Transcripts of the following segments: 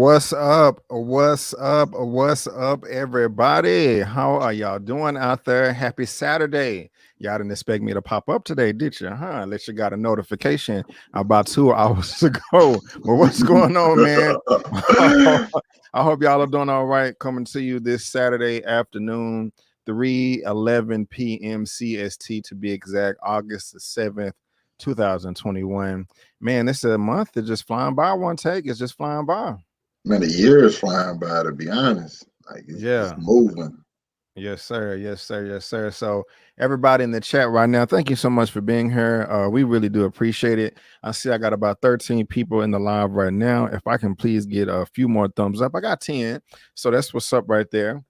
What's up? What's up? What's up, everybody? How are y'all doing out there? Happy Saturday. Y'all didn't expect me to pop up today, did you? Huh? Unless you got a notification about 2 hours ago. Well, what's going on, man? I hope y'all are doing all right. Coming to you this Saturday afternoon, 3:11 p.m. CST to be exact, August the 7th, 2021. Man, this is a month that's just flying by. One take, it's just flying by. Man, the year is flying by, to be honest. Like it's Yeah. moving. Yes, sir. Yes, sir. Yes, sir. So, everybody in the chat right now, thank you so much for being here. We really do appreciate it. I see I got about 13 people in the live right now. If I can please get a few more thumbs up, I got 10. So, that's what's up right there.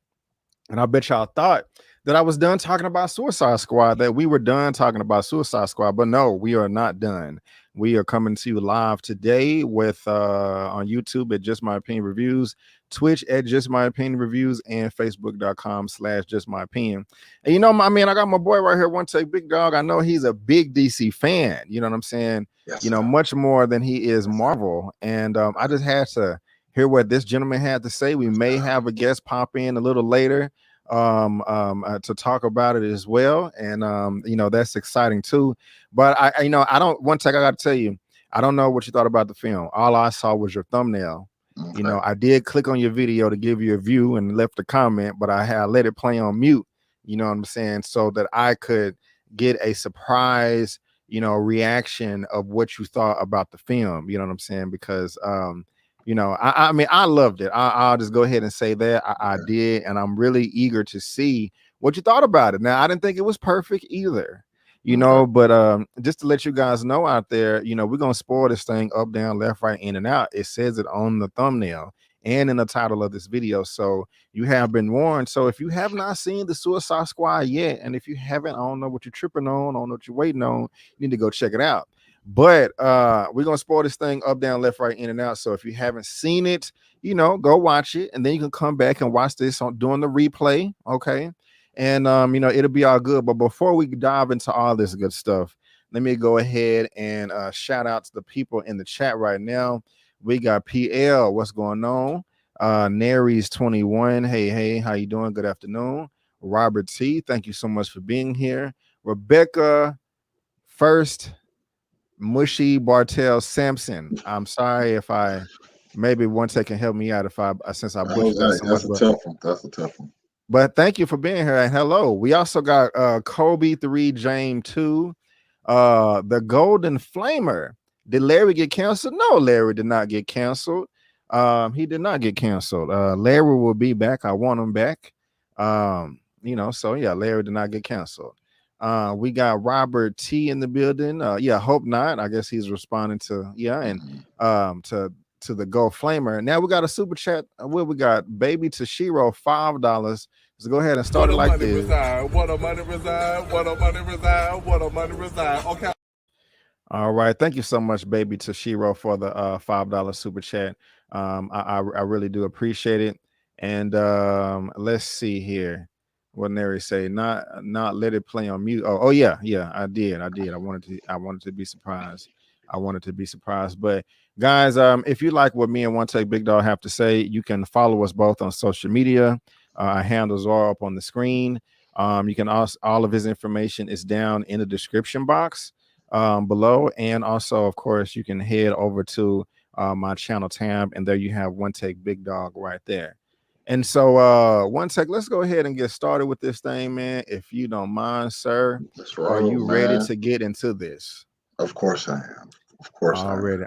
And I bet y'all thought that I was done talking about Suicide Squad, that we were done talking about Suicide Squad, but no, we are not done. We are coming to you live today with on YouTube at Just My Opinion Reviews, Twitch at Just My Opinion Reviews, and Facebook.com/ Just My Opinion. And you know, I got my boy right here, One Take Big Dog. I know he's a big DC fan. You know what I'm saying? Yes, You know, much more than he is Marvel. And I just had to hear what this gentleman had to say. We may have a guest pop in a little later to talk about it as well, and you know, that's exciting too. But I you know, I don't one take I got to tell you, I don't know what you thought about the film. All I saw was your thumbnail. You know, I did click on your video to give you a view and left a comment, but I had let it play on mute, you know what I'm saying, so that I could get a surprise, you know, reaction of what you thought about the film, you know what I'm saying, because you know, I mean, I loved it. I'll just go ahead and say that I did, and I'm really eager to see what you thought about it. Now, I didn't think it was perfect either, you know, but just to let you guys know out there, you know, we're gonna spoil this thing up, down, left, right, in and out. It says it on the thumbnail and in the title of this video, so you have been warned. So if you have not seen the Suicide Squad yet, and if you haven't, I don't know what you're tripping on, I don't know what you're waiting on, you need to go check it out. But we're gonna spoil this thing up, down, left, right, in and out. So if you haven't seen it, you know, go watch it, and then you can come back and watch this on doing the replay. Okay. And you know, it'll be all good. But before we dive into all this good stuff, let me go ahead and shout out to the people in the chat right now. We got PL, what's going on? Nary's 21. Hey, how you doing? Good afternoon. Robert T, thank you so much for being here. Rebecca First Mushy Bartel Sampson. I'm sorry if I maybe one take can help me out if I since I butchered that so much. That's a tough one. That's a tough one. But thank you for being here and hello. We also got Kobe 3 James 2, the Golden Flamer. Did Larry get canceled? No, Larry did not get canceled. He did not get canceled. Larry will be back. I want him back. You know, so yeah, Larry did not get canceled. We got Robert T in the building. Yeah, hope not. I guess he's responding to and to the Go Flamer. Now we got a super chat. What we got? Baby Toshiro, $5. Let's go ahead and start it like this. What a money reside. What a money reside. What a money reside. Okay. All right, thank you so much, Baby Toshiro, for the $5 super chat. I really do appreciate it. And let's see here. What Nary say? Not let it play on mute. Oh yeah, I did. I wanted to be surprised. I wanted to be surprised. But guys, if you like what me and One Take Big Dog have to say, you can follow us both on social media. Our handles are up on the screen. You can also, all of his information is down in the description box below, and also, of course, you can head over to my channel tab, and there you have One Take Big Dog right there. And so, One Take, let's go ahead and get started with this thing, man. If you don't mind, sir, are you ready to get into this? Of course I am. Of course already.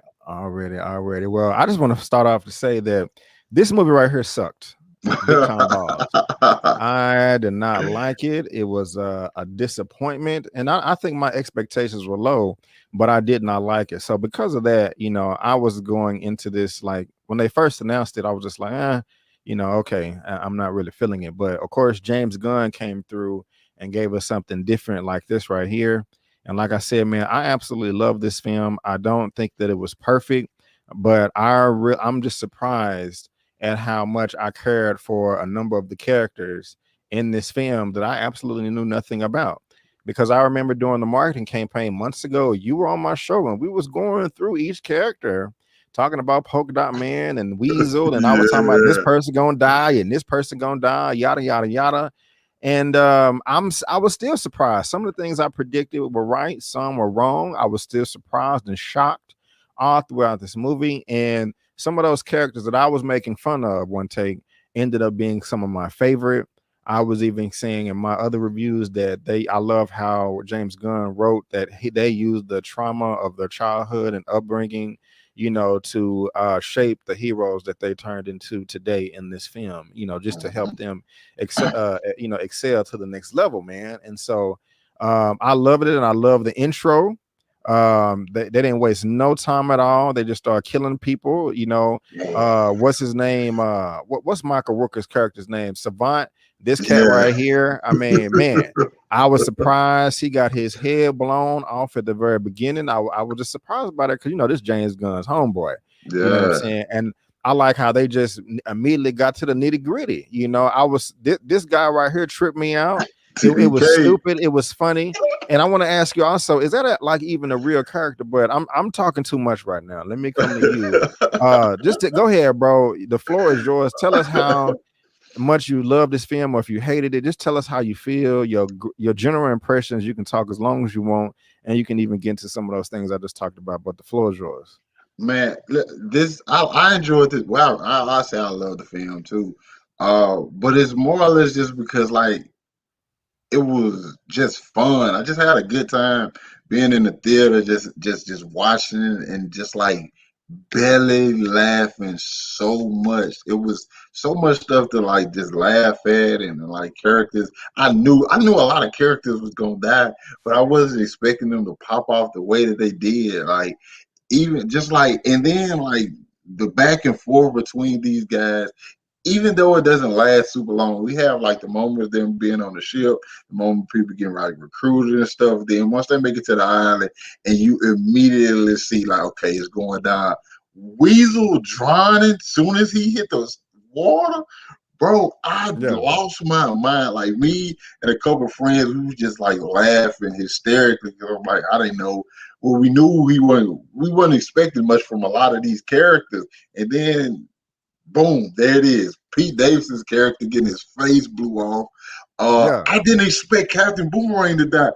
Well, I just want to start off to say that this movie right here sucked. Big time balls. I did not like it. It was a disappointment, and I think my expectations were low, but I did not like it. So because of that, you know, I was going into this like when they first announced it, I was just like, you know, okay, I'm not really feeling it. But of course, James Gunn came through and gave us something different like this right here. And like I said, man, I absolutely love this film. I don't think that it was perfect, but I'm just surprised at how much I cared for a number of the characters in this film that I absolutely knew nothing about. Because I remember during the marketing campaign months ago, you were on my show and we was going through each character talking about Polka-Dot Man and Weasel, and I was talking about this person gonna die and this person gonna die, yada yada yada. And I was still surprised. Some of the things I predicted were right, some were wrong. I was still surprised and shocked all throughout this movie. And some of those characters that I was making fun of one take ended up being some of my favorite. I was even saying in my other reviews that I love how James Gunn wrote that they used the trauma of their childhood and upbringing, to shape the heroes that they turned into today in this film, just to help them excel to the next level, man. And so I love it, and I love the intro. They didn't waste no time at all. They just started killing people. What's his name? What's Michael Rooker's character's name? Savant. This cat right here. I mean, man, I was surprised he got his head blown off at the very beginning. I was just surprised about it because this James Gunn's homeboy. You know what I'm saying? And I like how they just immediately got to the nitty gritty. This guy right here tripped me out. It was stupid. It was funny. And I want to ask you also, is that even a real character? But I'm talking too much right now. Let me come to you. Go ahead, bro. The floor is yours. Tell us how much you love this film, or if you hated it. Just tell us how you feel, your general impressions. You can talk as long as you want, and you can even get into some of those things I just talked about. But the floor is yours. Man, I enjoyed this. Well, I say I love the film too, but it's more or less just because it was just fun. I just had a good time being in the theater, just watching it, and just belly laughing so much. It was so much stuff to just laugh at, and characters. I knew a lot of characters was gonna die, but I wasn't expecting them to pop off the way that they did. Even just and then the back and forth between these guys. Even though it doesn't last super long, we have the moment of them being on the ship, the moment people getting recruited and stuff. Then once they make it to the island, and you immediately see okay, it's going down. Weasel drowning soon as he hit the water, bro. I lost my mind. Me and a couple of friends, we was just laughing hysterically because I didn't know. Well, we knew we weren't expecting much from a lot of these characters, and then. Boom, there it is. Pete Davidson's character getting his face blew off. I didn't expect Captain Boomerang to die.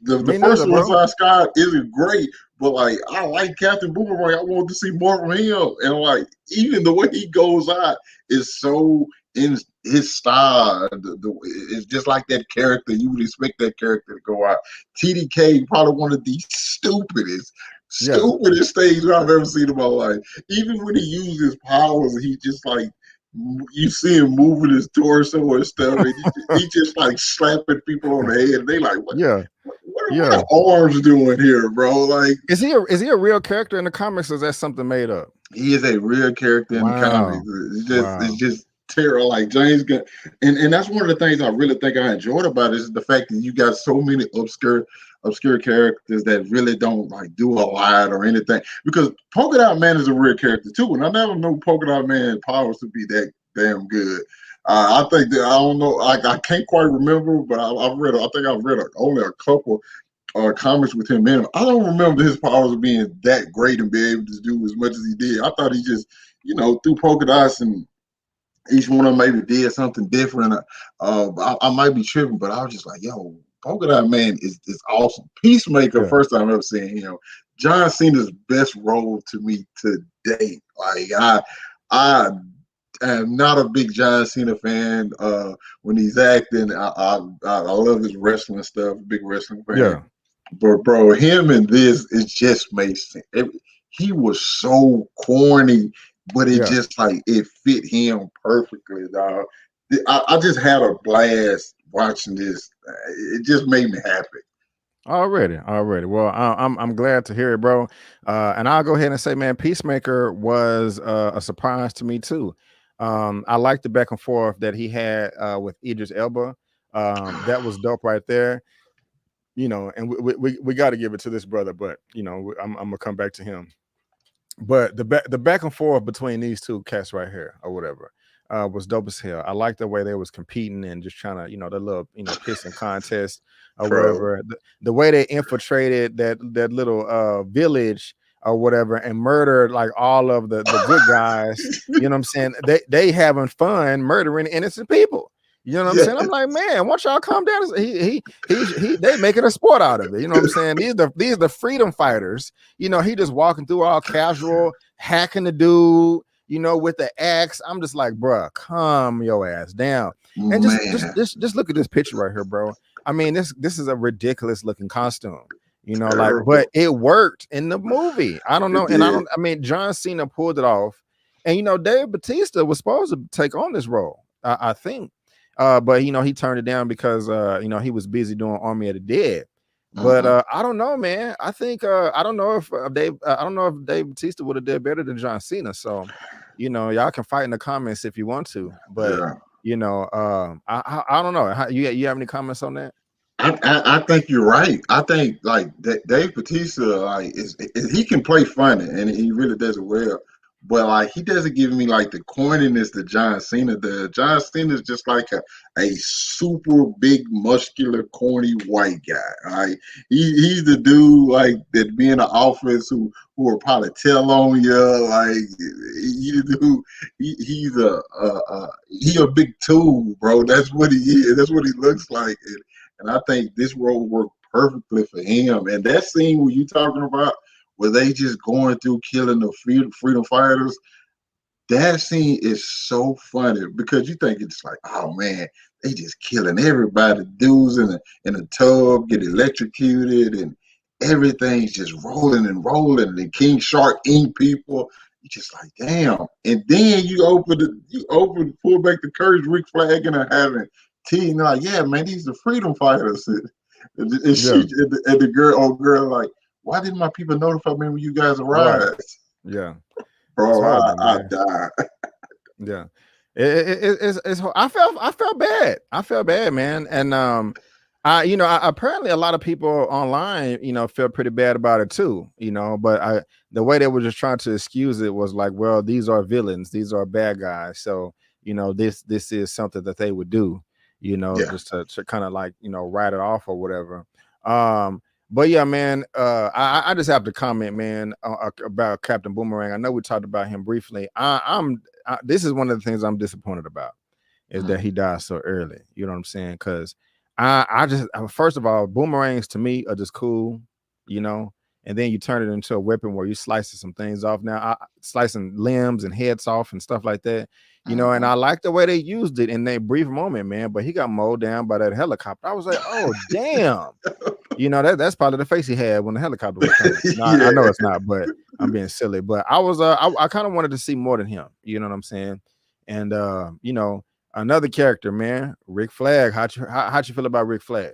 The first one, Scott, isn't great, but I like Captain Boomerang. I wanted to see more from him, and even the way he goes out is so in his style. It's just like that character. You would expect that character to go out. TDK, probably one of the stupidest things I've ever seen in my life. Even when he uses his powers, he just you see him moving his torso and stuff, and he just slapping people on the head. And they what are arms doing here, bro? Is he a real character in the comics, or is that something made up? He is a real character in the comics. It's just terrible, James Gunn, and that's one of the things I really think I enjoyed about it is the fact that you got so many obscure characters that really don't do a lot or anything. Because Polka-Dot Man is a real character too, and I never knew Polka-Dot Man powers to be that damn good. I think that I don't know, I can't quite remember, but I've read only a couple comics with him in. I don't remember his powers being that great and being able to do as much as he did. I thought he just threw polka dots and each one of them maybe did something different. I might be tripping, but I was just yo, Polka-Dot Man is awesome. Peacemaker, first time I've ever seen him. John Cena's best role to me to date. I am not a big John Cena fan. When he's acting, I love his wrestling stuff. Big wrestling fan. Yeah. But bro, him and this, it just makes sense. He was so corny, but it just it fit him perfectly, dog. I just had a blast watching this. It just made me happy. Already. Well, I'm glad to hear it, bro. And I'll go ahead and say, man, Peacemaker was a surprise to me too. I liked the back and forth that he had with Idris Elba. That was dope right there. And we got to give it to this brother, but I'm gonna come back to him. But the back and forth between these two cats right here or whatever was dope as hell. I like the way they was competing and just trying to, the little, pissing contest or whatever. The way they infiltrated that little village or whatever, and murder like all of the good guys. You know what I'm saying? They having fun murdering innocent people. You know what I'm saying? I'm like, man, why don't y'all calm down? They making a sport out of it. You know what I'm saying? These are the freedom fighters. You know, he just walking through all casual, hacking the dude, you know, with the axe. I'm just like, bruh, calm your ass down. And just look at this picture right here, bro. I mean, this is a ridiculous looking costume. You know, like, but it worked in the movie. I don't know. I mean, John Cena pulled it off. And you know, Dave Bautista was supposed to take on this role, I think. But you know, he turned it down because you know, he was busy doing Army of the Dead. But I don't know, man. I think I don't know if Dave Bautista would have did better than John Cena. So, you know, y'all can fight in the comments if you want to. But you know, I don't know. You have any comments on that? I think you're right. I think like Dave Bautista, like is he can play funny and he really does it well. But like he doesn't give me like the corniness that John Cena does. John Cena is just like a super big, muscular, corny white guy. Like he's the dude like that be in the office who will probably tell on you. Like he's a big tool, bro. That's what he is. That's what he looks like. And I think this role worked perfectly for him. And that scene where you talking about, where they just going through killing the freedom fighters, that scene is so funny because you think it's like, oh man, they just killing everybody. Dudes in a tub get electrocuted and everything's just rolling and rolling. And King Shark eating people. You just like, damn. And then you pull back the curtain, Rick Flag and having tea, and like, yeah, man, these are freedom fighters. And the girl like, why didn't my people notify me when you guys arrived? Right. Yeah, bro, I died. Yeah, it's I felt bad. I felt bad, man. And apparently a lot of people online, you know, felt pretty bad about it too. You know, but the way they were just trying to excuse it was like, well, these are villains, these are bad guys, so you know, this is something that they would do. You know, just to kind of like, you know, write it off or whatever. But yeah, man, I just have to comment, man, about Captain Boomerang. I know we talked about him briefly. This is one of the things I'm disappointed about is that he died so early. You know what I'm saying? Because I just, first of all, boomerangs to me are just cool, you know, and then you turn it into a weapon where you slicing some things off. Now, slicing limbs and heads off and stuff like that. You know, and I like the way they used it in that brief moment, man. But he got mowed down by that helicopter. I was like, oh, damn. You know, that's probably the face he had when the helicopter was coming. I know it's not, but I'm being silly. But I was, I kind of wanted to see more than him. You know what I'm saying? And, you know, another character, man, Rick Flag. How'd you feel about Rick Flag?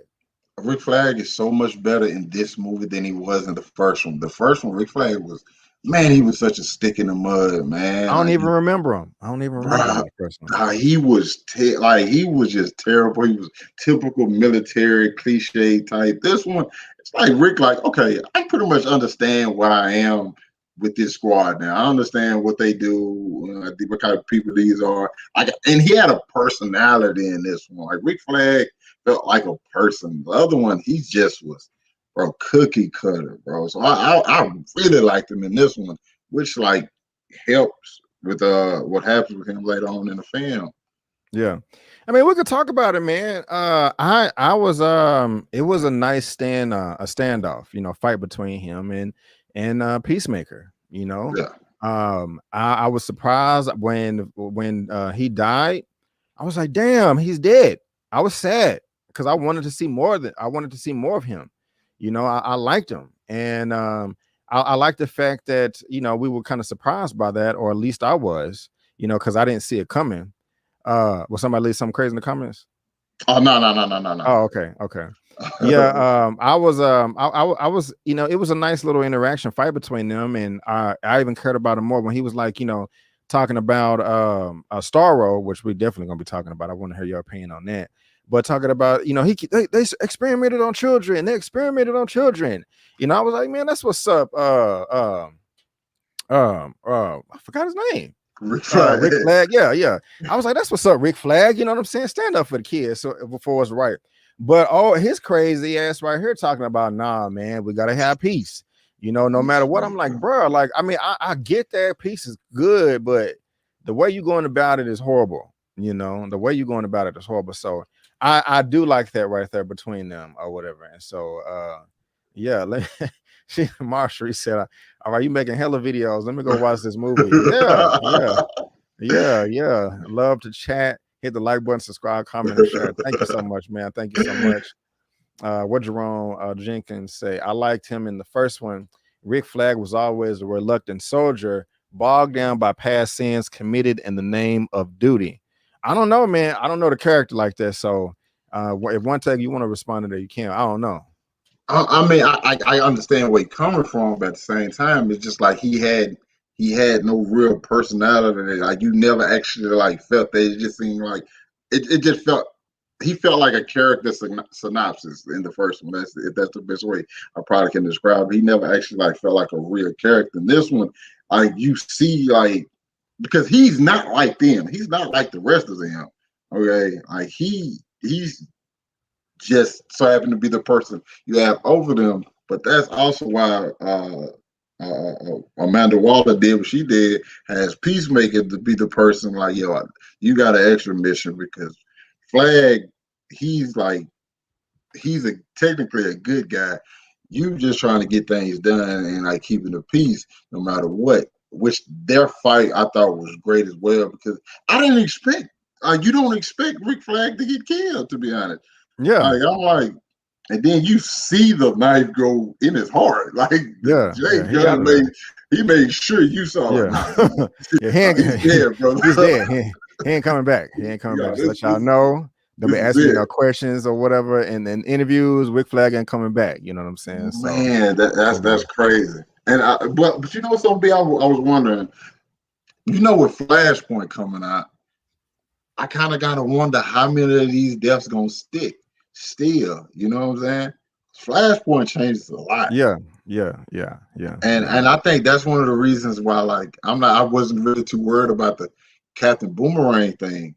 Rick Flag is so much better in this movie than he was in the first one. The first one, Rick Flag was, man, he was such a stick in the mud, man. I don't even remember him. I don't even remember the first one. He was he was just terrible. He was typical military cliche type. This one, it's like Rick, like, okay, I pretty much understand where I am with this squad now. I understand what they do, what kind of people these are. And he had a personality in this one. Like Rick Flag felt like a person. The other one, he just was, bro, cookie cutter, bro. So I really liked him in this one, which like helps with what happens with him later on in the film. Yeah, I mean, we could talk about it, man. I was it was a nice standoff, you know, fight between him and Peacemaker. You know, I was surprised when he died. I was like, damn, he's dead. I was sad because I wanted to see more of him. You know, I liked him, and I like the fact that, you know, we were kind of surprised by that, or at least I was, you know, because I didn't see it coming. Will somebody leave something crazy in the comments? Oh, no. Oh, okay. Yeah, I was, you know, it was a nice little interaction fight between them, and I even cared about him more when he was like, you know, talking about Starro, which we definitely gonna be talking about. I want to hear your opinion on that. But talking about, you know, they experimented on children. They experimented on children. You know, I was like, man, that's what's up. I forgot his name. Rick Flag. Rick Flag. Yeah. I was like, that's what's up, Rick Flag. You know what I'm saying? Stand up for the kids so before it's right. But his crazy ass right here talking about, nah, man, we gotta have peace. You know, no matter what, I'm like, bro, like, I mean, I get that piece is good, but the way you're going about it is horrible. You know, the way you're going about it is horrible. So I do like that right there between them or whatever. And so yeah, Marshall said, all right, you making hella videos. Let me go watch this movie. Yeah. Love to chat. Hit the like button, subscribe, comment, and share. Thank you so much, man. Thank you so much. What Jerome Jenkins say? I liked him in the first one. Rick Flag was always a reluctant soldier, bogged down by past sins committed in the name of duty. I don't know, man. I don't know the character like that. So if one take you want to respond to that, you can. I don't know. I mean, I understand where he's coming from, but at the same time, it's just like he had no real personality. Like you never actually like felt that. It just seemed like it just felt he felt like a character synopsis in the first one. If that's the best way I probably can describe it. He never actually like felt like a real character. In this one, like you see like because he's not like them. He's not like the rest of them. Okay, like he's just so happen to be the person you have over them. But that's also why Amanda Waller did what she did, has Peacemaker to be the person like, yo, you got an extra mission because Flag, he's technically a good guy. You just trying to get things done and like keeping the peace no matter what. Which their fight I thought was great as well because I didn't expect you don't expect Rick Flag to get killed, to be honest. Yeah. Like I'm like, and then you see the knife go in his heart. Like Jake Gunn he made sure you saw it. Nah, he's dead, brother. He's dead. He ain't coming back. He ain't coming back. So let y'all know. They'll be asking questions or whatever, and then interviews. Rick Flag ain't coming back. You know what I'm saying? Man, that's crazy. And but you know something? I was wondering. You know, with Flashpoint coming out, I kind of gotta wonder how many of these deaths gonna stick. Still, you know what I'm saying? Flashpoint changes a lot. Yeah. And I think that's one of the reasons why, like, I wasn't really too worried about the Captain Boomerang thing.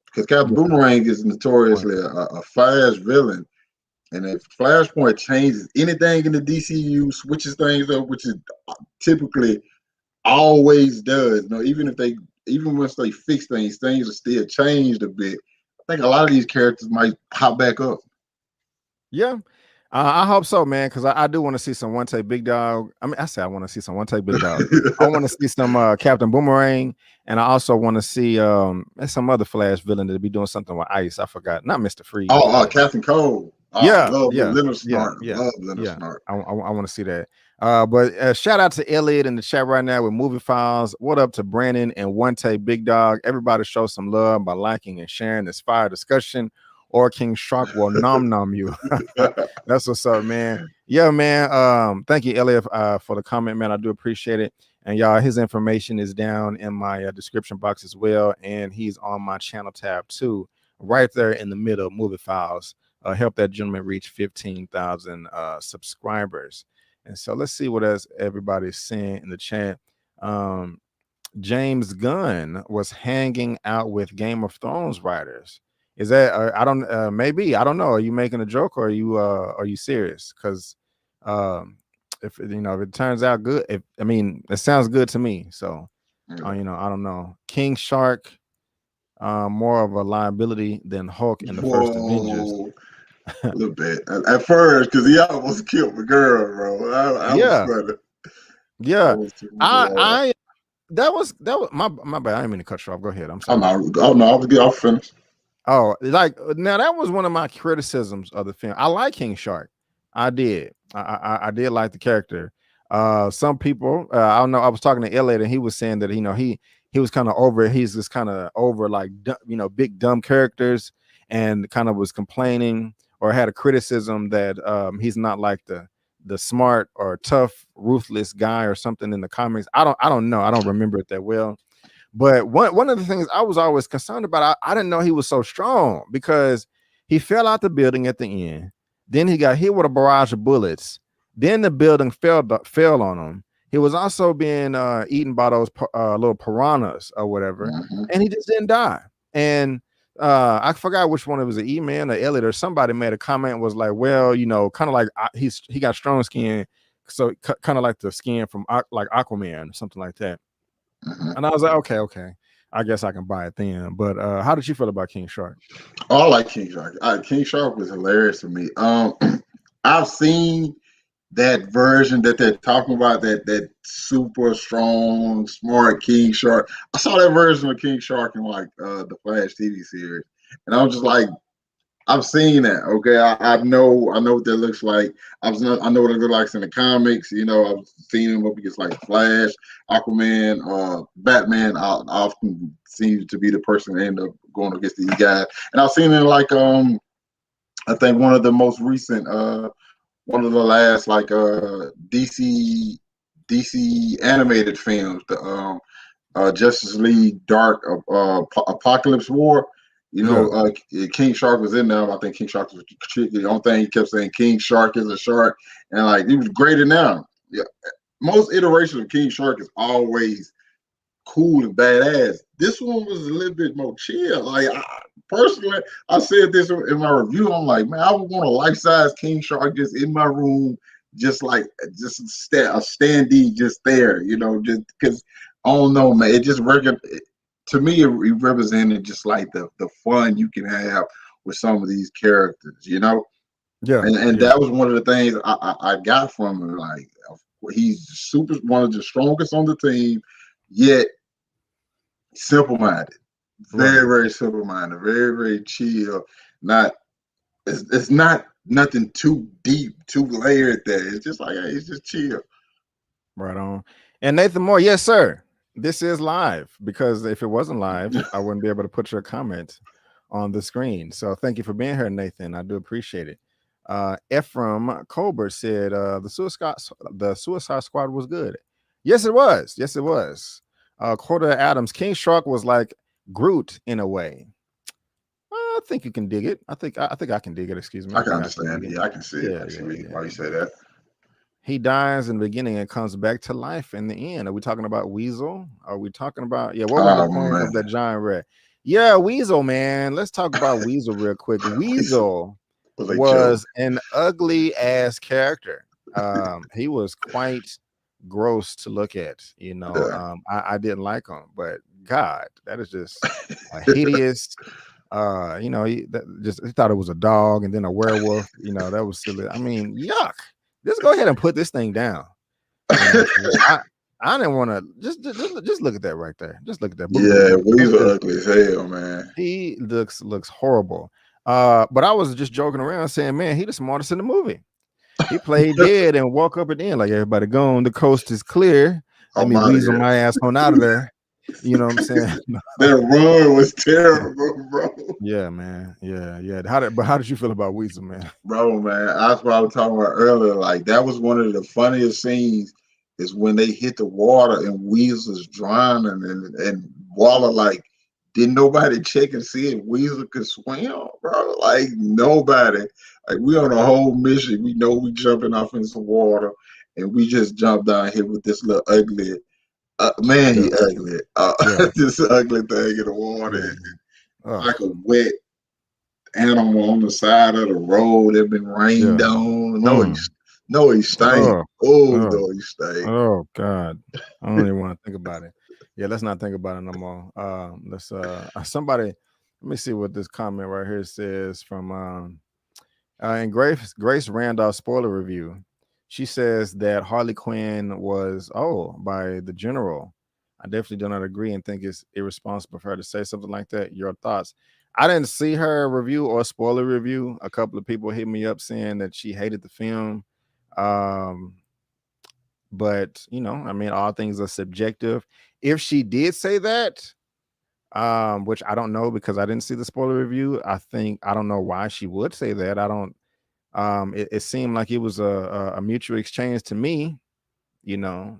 Because Captain Boomerang is notoriously a fast villain. And if Flashpoint changes anything in the DCU, switches things up, which is typically always does, you know, even once they fix things, things are still changed a bit. I think a lot of these characters might pop back up. Yeah. I hope so, man, because I do want to see some OneTakeBigDog. I mean, I want to see some OneTakeBigDog. I want to see some Captain Boomerang, and I also want to see some other Flash villain to be doing something with ice. I forgot, not Mr. Freeze. Captain Cold. Leonard Snart. Love Leonard Snart. I want to see that. But shout out to Elliot in the chat right now with Movie Files. What up to Brandon and OneTakeBigDog? Everybody show some love by liking and sharing this fire discussion, or King Shark will nom you. That's what's up, man. Yeah, man. Thank you, Elliot, for the comment, man. I do appreciate it. And y'all, his information is down in my description box as well, and he's on my channel tab too, right there in the middle of Movie Files. Help that gentleman reach 15,000 subscribers. And so let's see what else everybody's saying in the chat. James Gunn was hanging out with Game of Thrones writers. Is that I don't maybe I don't know. Are you making a joke or are you serious? Because if it turns out good, it sounds good to me. So I don't know. King Shark, more of a liability than Hulk in the first Avengers. A little bit at first because he almost killed the girl, bro. That was my bad. I didn't mean to cut you off. Go ahead. I'm sorry. I'll finish. Oh, like now that was one of my criticisms of the film. I like King Shark. I did. I did like the character. Some people, I don't know. I was talking to Elliot, and he was saying that he was kind of over. He's just kind of over like big dumb characters, and kind of was complaining or had a criticism that he's not like the smart or tough, ruthless guy or something in the comics. I don't know. I don't remember it that well. But one of the things I was always concerned about, I didn't know he was so strong because he fell out the building at the end. Then he got hit with a barrage of bullets. Then the building fell on him. He was also being eaten by those little piranhas or whatever, and he just didn't die. And I forgot which one it was, an Eman or Elliot or somebody made a comment, was like, well, kind of like he got strong skin so kind of like the skin from like Aquaman or something like that. Mhm. And I was like, okay, I guess I can buy it then. But how did you feel about King Shark? Oh, I like King Shark. King Shark was hilarious to me. I've seen that version that they're talking about, that super strong, smart King Shark. I saw that version of King Shark in like the Flash TV series, and I was just like, I've seen that. Okay, I know what that looks like. I know what it looks like in the comics. You know, I've seen him up against like Flash, Aquaman, Batman. I often seem to be the person that end up going against these guys, and I've seen it like I think one of the most recent one of the last like DC animated films, the Justice League Dark Apocalypse War. You know, King Shark was in there. I think King Shark was the only thing he kept saying. King Shark is a shark, and like he was great in that. Yeah, most iterations of King Shark is always cool and badass. This one was a little bit more chill. Like personally, I said this in my review. I'm like, man, I would want a life-size King Shark just in my room, just like a standee just there. You know, just because I don't know, man. It just to me, it represented just like the fun you can have with some of these characters, you know? Yeah. And that was one of the things I got from him. Like, he's one of the strongest on the team, yet simple-minded. Very, very simple-minded. Very, very chill. It's not nothing too deep, too layered there. It's just like, hey, it's just chill. Right on. And Nathan Moore, yes, sir. This is live, because if it wasn't live, I wouldn't be able to put your comment on the screen. So thank you for being here, Nathan. I do appreciate it. Ephraim Colbert said the Suicide Squad was good. Yes, it was. Yes, it was. Corda Adams, King Shark was like Groot in a way. I think you can dig it. I think I can dig it. Excuse me. I can understand it. Yeah, I can see it. Yeah, I see why you say that. He dies in the beginning and comes back to life in the end. Are we talking about Weasel? Are we talking about what was the point of that giant rat? Yeah, Weasel, man. Let's talk about Weasel real quick. Weasel was an ugly ass character. He was quite gross to look at. You know, I didn't like him, but God, that is just hideous. You know, he thought it was a dog and then a werewolf. You know, that was silly. I mean, yuck. Just go ahead and put this thing down. You know, I didn't want to just look at that right there. Just look at that. Yeah, Weasel ugly as hell, man. He looks horrible. But I was just joking around saying, man, he the smartest in the movie. He played dead and woke up at the end like, everybody gone. The coast is clear. Let me weasel my ass on out of there. You know what I'm saying? That run was terrible, bro. Yeah, man. Yeah. How did you feel about Weasel, man? Bro, man, that's what I was talking about earlier. Like, that was one of the funniest scenes, is when they hit the water and Weasel's drowning and Waller, like, didn't nobody check and see if Weasel could swim, bro? Like, nobody. Like, we on a whole mission. We know we jumping off into some water, and we just jumped down here with this little ugly man, he ugly. This ugly thing in the water. Like a wet animal on the side of the road that been rained on. No, he stank. No, he stank. Oh God. I don't even want to think about it. Yeah, let's not think about it no more. Let's somebody, let me see what this comment right here says from in Grace Randolph spoiler review. She says that Harley Quinn was by the general. I definitely do not agree and think it's irresponsible for her to say something like that. Your thoughts? I didn't see her review or spoiler review. A couple of people hit me up saying that she hated the film. But you know, I mean, all things are subjective. If she did say that, which I don't know because I didn't see the spoiler review, I don't know why she would say that. I don't. It seemed like it was a mutual exchange to me, you know.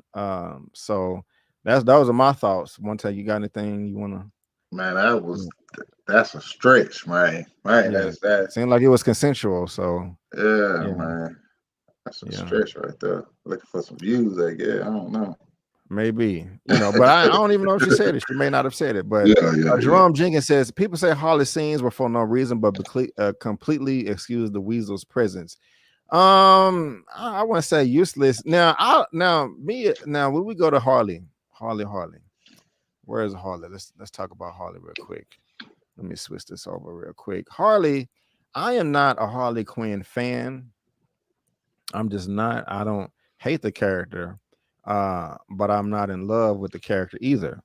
So those are my thoughts. One time, you got anything you want to? Man, that's a stretch, man. Right, yeah. That seemed like it was consensual. So yeah. Man, that's a stretch right there. Looking for some views, I guess. I don't know. Maybe, you know, but I don't even know if she said it. She may not have said it. But Jerome Jenkins says people say Harley scenes were for no reason, but completely excuse the Weasel's presence. I want to say useless. Now when we go to Harley. Where is Harley? Let's talk about Harley real quick. Let me switch this over real quick. Harley, I am not a Harley Quinn fan. I'm just not. I don't hate the character, but I'm not in love with the character either.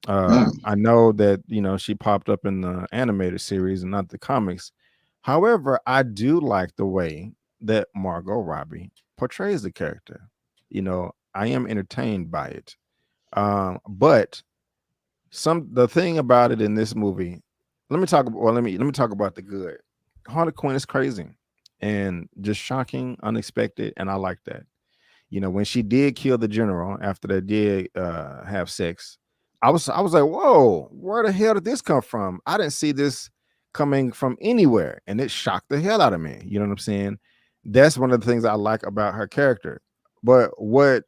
Mm. I know that she popped up in the animated series and not the comics. However, I do like the way that Margot Robbie portrays the character. I am entertained by it. But the thing about it in this movie, let me talk about the good. Harley Quinn is crazy and just shocking, unexpected, and I like that. When she did kill the general after they did have sex, I was like, whoa, where the hell did this come from? I didn't see this coming from anywhere, and it shocked the hell out of me. You know what I'm saying? That's one of the things I like about her character. But what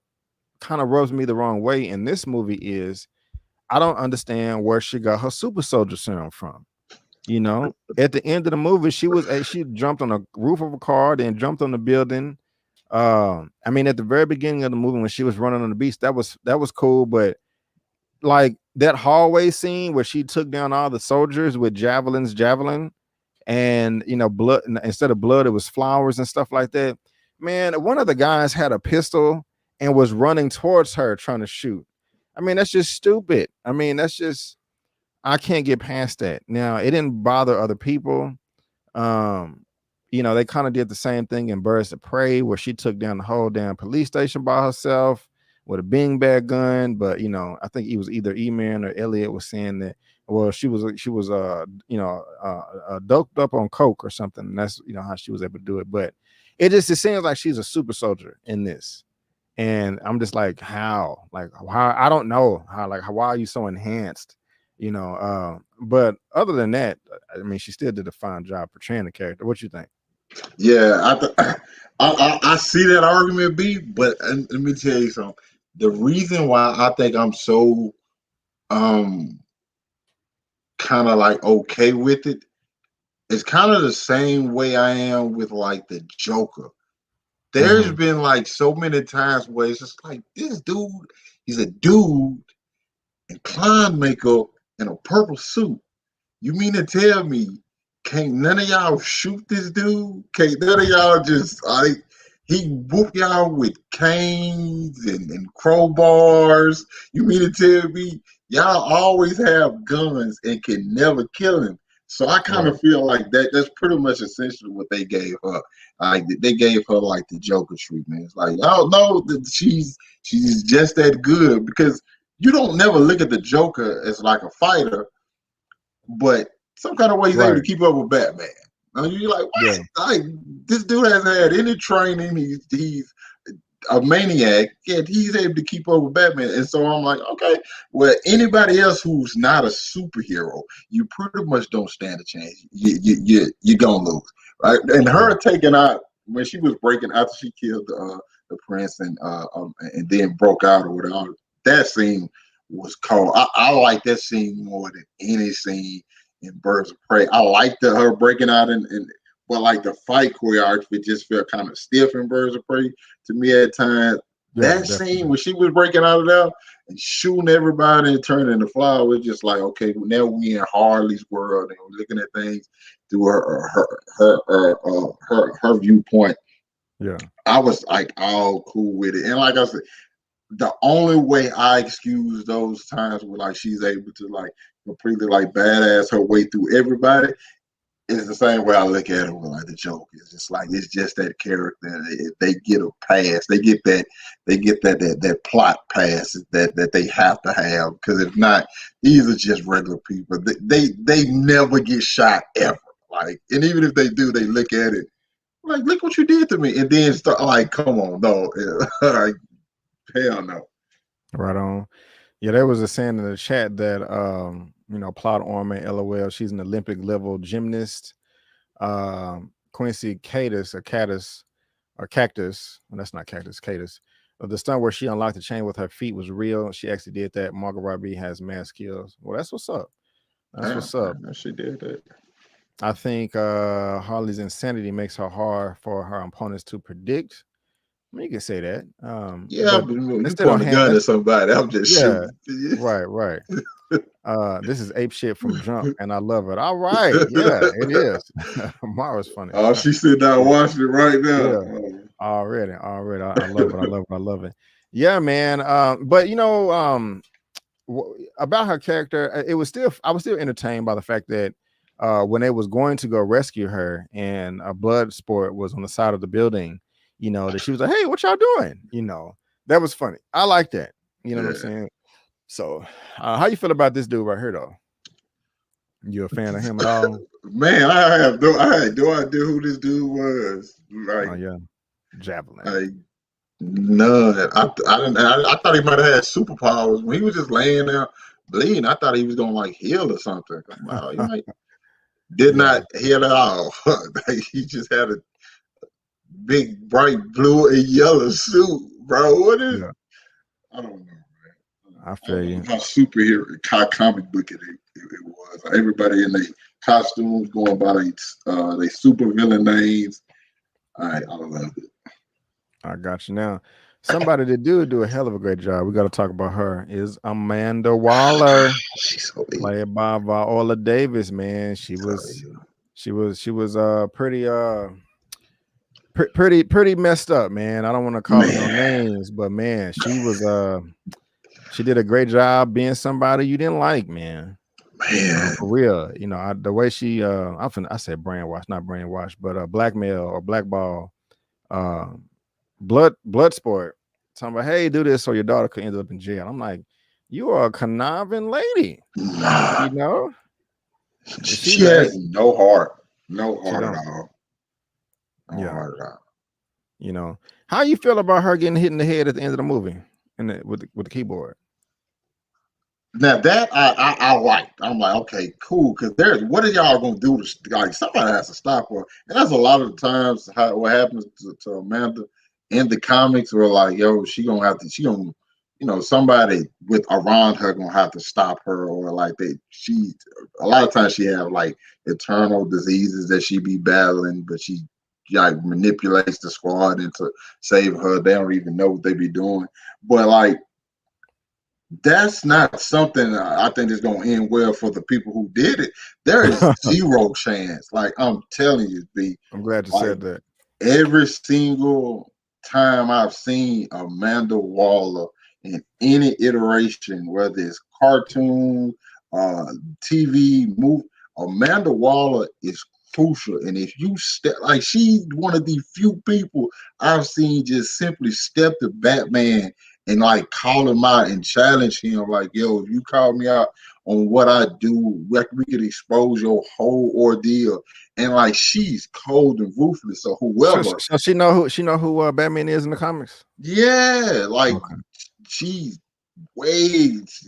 kind of rubs me the wrong way in this movie is I don't understand where she got her super soldier serum from. At the end of the movie, she jumped on the roof of a car, then jumped on the building. I mean, at the very beginning of the movie when she was running on the beach, that was cool, but like that hallway scene where she took down all the soldiers with javelin, and blood, instead of blood, it was flowers and stuff like that. Man, one of the guys had a pistol and was running towards her trying to shoot. I mean, that's just stupid. I mean, I can't get past that. Now, it didn't bother other people. um they kind of did the same thing in Birds of Prey, where she took down the whole damn police station by herself with a bing bag gun. But I think it was either Eman or Elliot was saying that, well, she was doped up on coke or something, and that's how she was able to do it. But it seems like she's a super soldier in this, and I'm just like, how? Like, how? I don't know how. Like, why are you so enhanced? But other than that, I mean, she still did a fine job portraying the character. What you think? Yeah, I see that argument, B. But let me tell you something. The reason why I think I'm so um kind of like okay with it is kind of the same way I am with like the Joker. There's Mm-hmm. been like so many times where it's just like this dude, he's a dude in clown makeup and a purple suit. You mean to tell me can't none of y'all shoot this dude? Can't none of y'all just he whoop y'all with canes and crowbars? You mean to tell me y'all always have guns and can never kill him? So I kind Right. of feel like that's pretty much essentially what they gave her. Like they gave her like the Joker treatment. It's like, oh no, she's just that good, because you don't never look at the Joker as like a fighter, but some kind of way he's able to Right. keep up with Batman. And you're like, what? Yeah. Like, this dude hasn't had any training. He's a maniac, yet he's able to keep up with Batman. And so I'm like, okay, well, anybody else who's not a superhero, you pretty much don't stand a chance. You're gonna lose, right? And Yeah. her taking out when she was breaking after she killed the prince and then broke out or whatever. That scene was cold. I like that scene more than any scene in Birds of Prey. I liked her breaking out and but like the fight choreography just felt kind of stiff in Birds of Prey to me at times. Yeah. That scene Definitely. when she was breaking out of there and shooting everybody and turning the flower was just like, okay, now we in Harley's world and we're looking at things through her viewpoint. Yeah. I was like all cool with it, and like I said, the only way I excuse those times where like she's able to like completely like badass her way through everybody is the same way I look at it with like the Joker. It's just like it's just that character. They get a pass. They get that plot pass that they have to have, because if not, these are just regular people. They never get shot ever. Like, and even if they do, they look at it like, look what you did to me, and then start like, come on, no, like, hell no. Right on. Yeah, there was a saying in the chat that plot armor, LOL, she's an Olympic level gymnast. Quincy Cactus. Well, that's not Cactus, Cadus. The stunt where she unlocked the chain with her feet was real. She actually did that. Margot Robbie has mad skills. Well, that's what's up. That's Damn, what's up. she did that. I think Harley's insanity makes her hard for her opponents to predict. I mean, you can say that. Yeah, But but they you still don't point a have gun that. at somebody. I'm just Yeah, shooting. right. This is ape shit from Jump, and I love it. All right, yeah, it is. Mara's funny. Oh, she's sitting down watching it right now. Yeah, already. I love it. I love it. Yeah, man. But about her character, I was still entertained by the fact that when they was going to go rescue her and a Bloodsport was on the side of the building, that she was like, "Hey, what y'all doing?" That was funny. I like that. You know what I'm saying? So, how you feel about this dude right here, though? You a fan of him at all? Man, I had no idea who this dude was. Like, Oh yeah, Javelin. like none. I thought he might have had superpowers when he was just laying there bleeding. I thought he was gonna like heal or something. Wow, he might did not heal at all. He just had a big bright blue and yellow suit, bro. What is? Yeah, I don't know. I I don't feel you. know how superhero, how comic book it was. Everybody in their costumes going by they super villain names. I love it. I got you now. Somebody that do a hell of a great job. We got to talk about her. Is Amanda Waller, She's so evil. played by Viola Davis. Man, she was pretty messed up, man. I don't want to call her no names, but man, she did a great job being somebody you didn't like, man. Man, For real. The way she I said brainwash, not brainwash, but blackmail or blackball, Bloodsport, talking about, hey, do this so your daughter could end up in jail. I'm like, you are a conniving lady. nah. She's She has no heart. No heart at don't. all. No Yeah. heart at all. How you feel about her getting hit in the head at the end of the movie and with the keyboard? Now that I liked. I'm like, okay, cool. Because what are y'all gonna do to like somebody has to stop her? And that's a lot of the times what happens to Amanda in the comics, where like, yo, she gonna somebody with around her gonna have to stop her, or like a lot of times she have like eternal diseases that she be battling, but she like manipulates the squad into save her. They don't even know what they be doing, but like. That's not something I think is going to end well for the people who did it. There is zero chance. Like I'm telling you, B. I'm glad you said that. Every single time I've seen Amanda Waller in any iteration, whether it's cartoon, TV, movie, Amanda Waller is crucial. And if you she's one of the few people I've seen just simply step to Batman and like call him out and challenge him, like, yo, if you call me out on what I do, we could expose your whole ordeal. And like she's cold and ruthless. So whoever, so she know who Batman is in the comics. yeah, like she's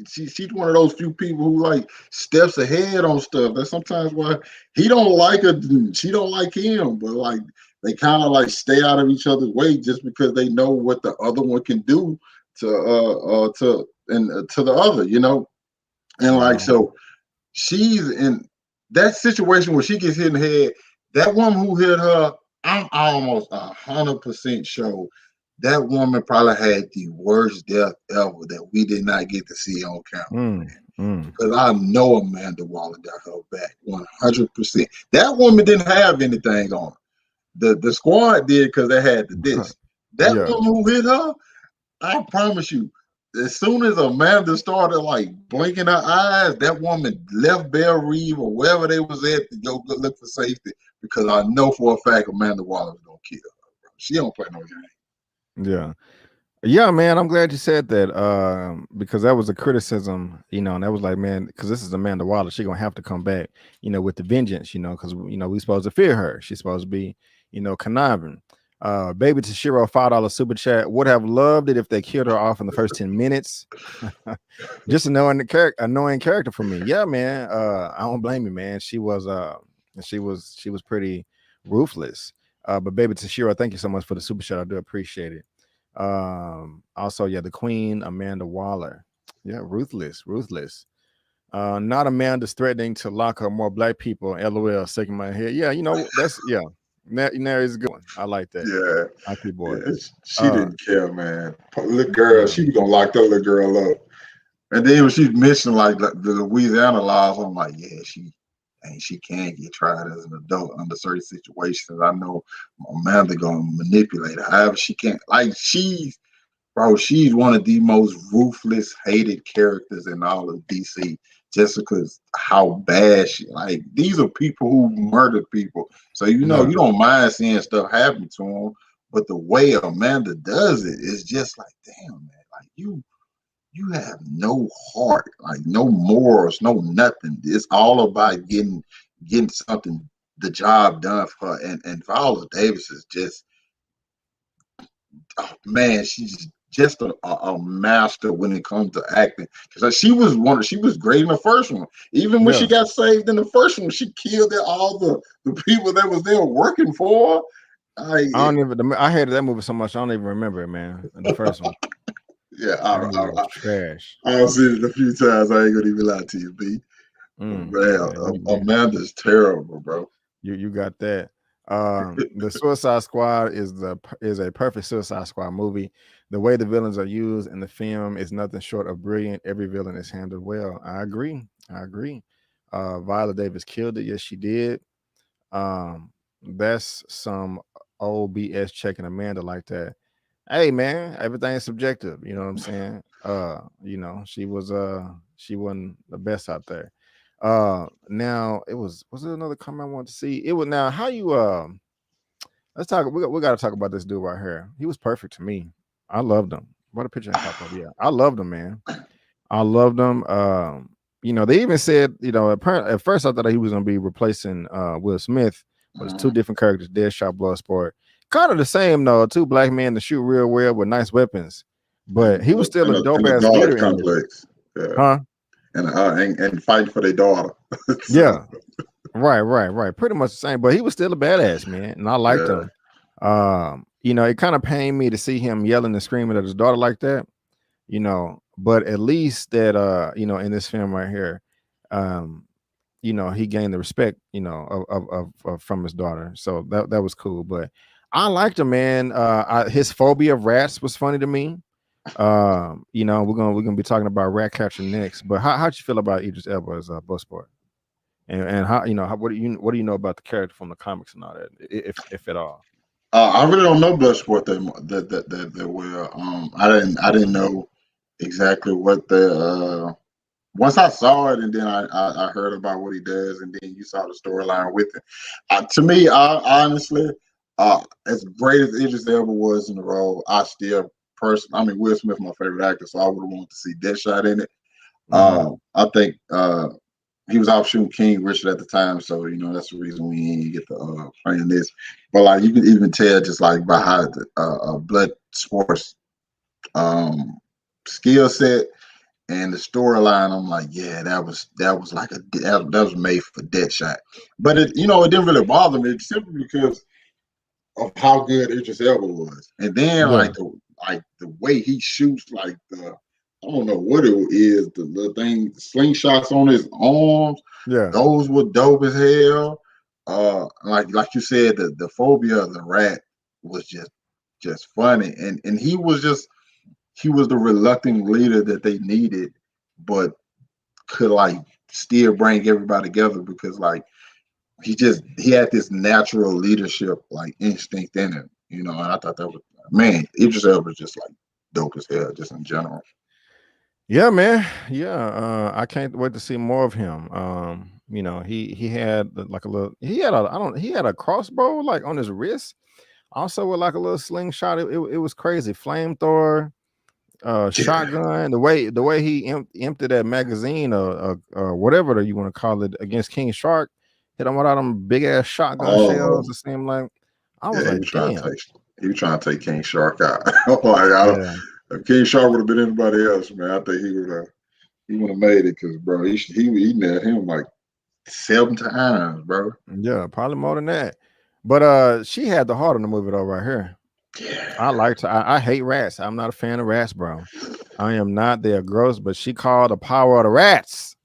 she's one of those few people who like steps ahead on stuff. That's sometimes why he don't like her, she don't like him, but like they kind of like stay out of each other's way just because they know what the other one can do to the other, and like so she's in that situation where she gets hit in the head. That woman who hit her, I'm almost 100% sure that woman probably had the worst death ever that we did not get to see on camera. Because I know Amanda Waller got her back 100%. That woman didn't have anything on her. The squad did because they had the disc. That woman who hit her, I promise you, as soon as Amanda started like blinking her eyes, that woman left Belle Reve or wherever they was at to go look for safety, because I know for a fact Amanda Waller was gonna kill her. Bro. She don't play no game. Yeah, man. I'm glad you said that because that was a criticism, and that was like, man, because this is Amanda Waller, she gonna have to come back, with the vengeance, because we supposed to fear her. She's supposed to be, conniving. Baby Tashiro $5 super chat. Would have loved it if they killed her off in the first 10 minutes. Just annoying character for me. Yeah, man. I don't blame you, man. She was pretty ruthless. But Baby Tashiro, thank you so much for the super chat. I do appreciate it. Also, the Queen Amanda Waller. Yeah, ruthless. Not Amanda's threatening to lock up more black people. LOL, shaking my head. Yeah, that's Now is a good one. I like that. Yeah, IP boy. yeah. She didn't care, man. Little girl, Yeah. she was gonna lock that little girl up. And then when she mentioned like the Louisiana laws, I'm like, yeah, she can get tried as an adult under certain situations. I know Amanda gonna manipulate her. However, she can't. Like she's one of the most ruthless, hated characters in all of DC. Just because how bad she like. These are people who murdered people, so you don't mind seeing stuff happen to them. But the way Amanda does it is just like, damn, man, like you have no heart, like no morals, no nothing. It's all about getting something, the job done for her. And Viola Davis is just, oh man, she's just a master when it comes to acting. Because she was great in the first one. Even when she got saved in the first one, she killed all the people that was there working for her. I hated that movie so much I don't even remember it, man. The first one. Yeah, trash. I've seen it a few times. I ain't gonna even lie to you, B. Man, Amanda's terrible, bro. You got that. The Suicide Squad is a perfect Suicide Squad movie. The way the villains are used in the film is nothing short of brilliant. Every villain is handled well. I agree. Viola Davis killed it. Yes, she did. That's some old BS checking Amanda like that. Hey man, everything's subjective. You know what I'm saying? She wasn't the best out there. Now was it another comment I wanted to see? It was now how you let's talk. We got to talk about this dude right here. He was perfect to me. I loved him. What a picture I pop up. Yeah, I loved him, man. I loved him. They even said, at first I thought he was gonna be replacing Will Smith, but it's two different characters. Deadshot, Bloodsport. Kind of the same though. Two black men to shoot real well with nice weapons, but he was still a dope ass leader. Complex. Yeah. Huh? And fighting for their daughter. Yeah. Right. Pretty much the same, but he was still a badass, man, and I liked him. It kind of pained me to see him yelling and screaming at his daughter like that. But at least that in this film right here, he gained the respect, of from his daughter. So that was cool. But I liked him, man. His phobia of rats was funny to me. We're gonna be talking about Ratcatcher next. But how'd you feel about Idris Elba as Bloodsport? And how what do you know about the character from the comics and all that, if at all? I really don't know Bloodsport that well. I didn't know exactly what the once I saw it, and then I heard about what he does, and then you saw the storyline with it. To me, honestly, as great as Idris Elba was in the role, Will Smith my favorite actor, so I would have wanted to see Deadshot in it. I think he was off shooting King Richard at the time, so that's the reason we didn't get to playing this. But like you can even tell just like by how the Bloodsport's skill set and the storyline, I'm like, yeah, that was like that was made for Deadshot. But it didn't really bother me simply because of how good Idris Elba was, and then like the way he shoots, like I don't know what it is, the little thing, the slingshots on his arms. Yeah, those were dope as hell. Like you said, the phobia of the rat was just funny, and he was the reluctant leader that they needed, but could like still bring everybody together because like he had this natural leadership like instinct in him, and I thought that was, man, Idris Elba was just like dope as hell just in general. Yeah, man. Yeah, I can't wait to see more of him. He had like a little. He had a crossbow like on his wrist, also with like a little slingshot. It was crazy. Flamethrower, shotgun. The way he emptied that magazine or whatever you want to call it against King Shark, hit him with all them big ass shotgun shells. It seemed like I was like, damn. He was trying to take King Shark out. If King Shark would have been anybody else, man, I think he would have made it because, bro, he nailed him like 7 times, bro. Yeah, probably more than that. But she had the heart in the movie though, right here. Yeah. I liked her. I hate rats. I'm not a fan of rats, bro. I am not. They are gross, but she called the power of the rats.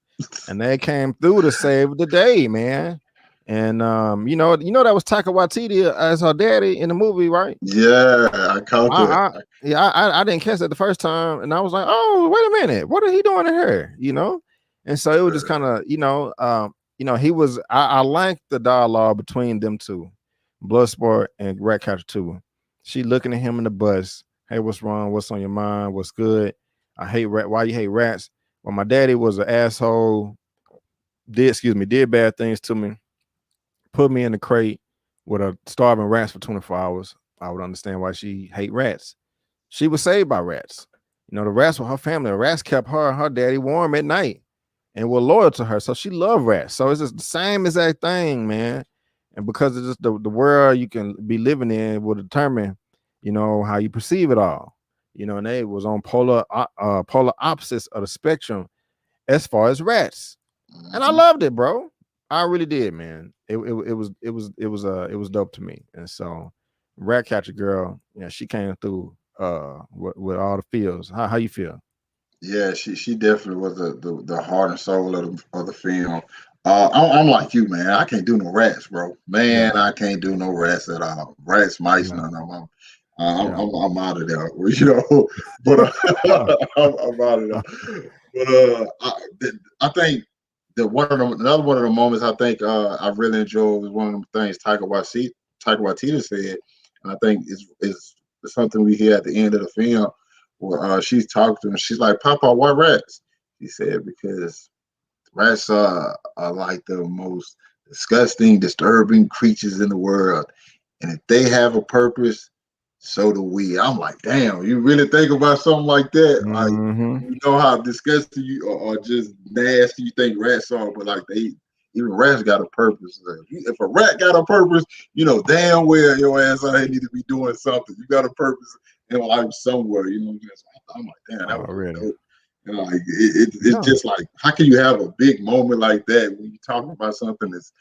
and they came through to save the day, man. And that was Taika Waititi as her daddy in the movie, right? Yeah, I caught that. I didn't catch that the first time, and I was like, oh, wait a minute, what are he doing to her? And so it was just kind of, he was. I liked the dialogue between them two, Bloodsport and Ratcatcher 2. She looking at him in the bus. Hey, what's wrong? What's on your mind? What's good? I hate rat. Why you hate rats? Well, my daddy was an asshole. Did bad things to me. Put me in the crate with a starving rats for 24 hours. I would understand why she hate rats. She was saved by rats. The rats were her family. The rats kept her and her daddy warm at night and were loyal to her. So she loved rats. So it's just the same exact thing, man. And because it's just the world you can be living in will determine, how you perceive it all. And they was on polar opposites of the spectrum as far as rats. And I loved it, bro. I really did, man. It was dope to me. And so Ratcatcher girl, she came through with all the feels. How you feel? Yeah, she definitely was the heart and soul of the film. I'm like you, man. I can't do no rats, bro. Man, I can't do no rats at all. Rats, mice, none of them. I'm out of there, but I'm out of there. But I think another one of the moments I think I really enjoyed was one of the things Taika Waititi said, and I think is something we hear at the end of the film. Where she's talking to him, she's like, "Papa, why rats?" He said, "Because rats are like the most disgusting, disturbing creatures in the world, and if they have a purpose, so do we." I'm like, damn, you really think about something like that? Like, you know how disgusting you or just nasty you think rats are, but like even rats got a purpose. If a rat got a purpose, damn well your ass out here need to be doing something. You got a purpose in life somewhere, I'm like, damn, that was really dope. Like it's just like, how can you have a big moment like that when you're talking about something that's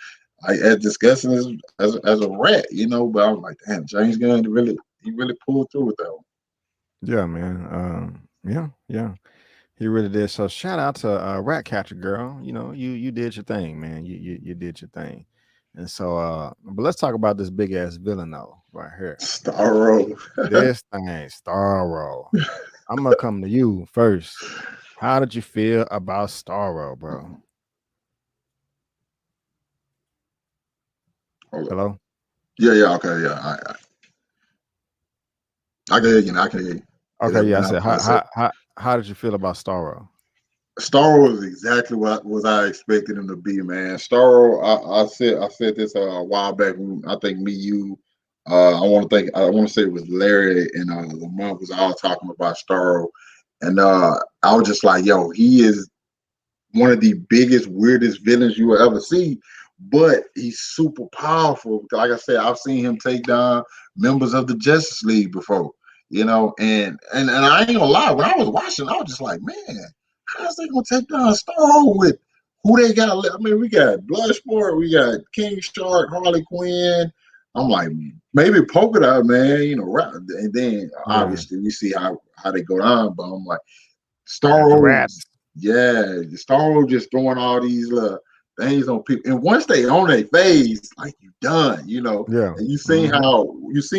like as disgusting as a rat, But I was like, damn, James Gunn really pulled through with that one. Yeah, man. Yeah. He really did. So shout out to Ratcatcher girl. You did your thing, man. You did your thing. And so but let's talk about this big ass villain though, right here. Starro. This thing, Starro. I'm gonna come to you first. How did you feel about Starro, bro? Hello? Yeah, okay, yeah. I can hear you. I can hear you. Okay, yeah. I said, how did you feel about Starro? Starro was exactly what I expected him to be, man. Starro, I said this a while back. I think me, you, I want to say it was Larry and Lamont was all talking about Starro, and I was just like, yo, he is one of the biggest, weirdest villains you will ever see, but he's super powerful. Like I said, I've seen him take down members of the Justice League before, and I ain't gonna lie, when I was watching, I was just like, man, how's they gonna take down Starro with who they got? I mean, we got Bloodsport, we got King Shark, Harley Quinn. I'm like, maybe Polka-Dot Man, and then obviously we see how they go down, but I'm like, Starro, yeah, Starro just throwing all these things on people, and once they on their face, like you done, Yeah. And you seen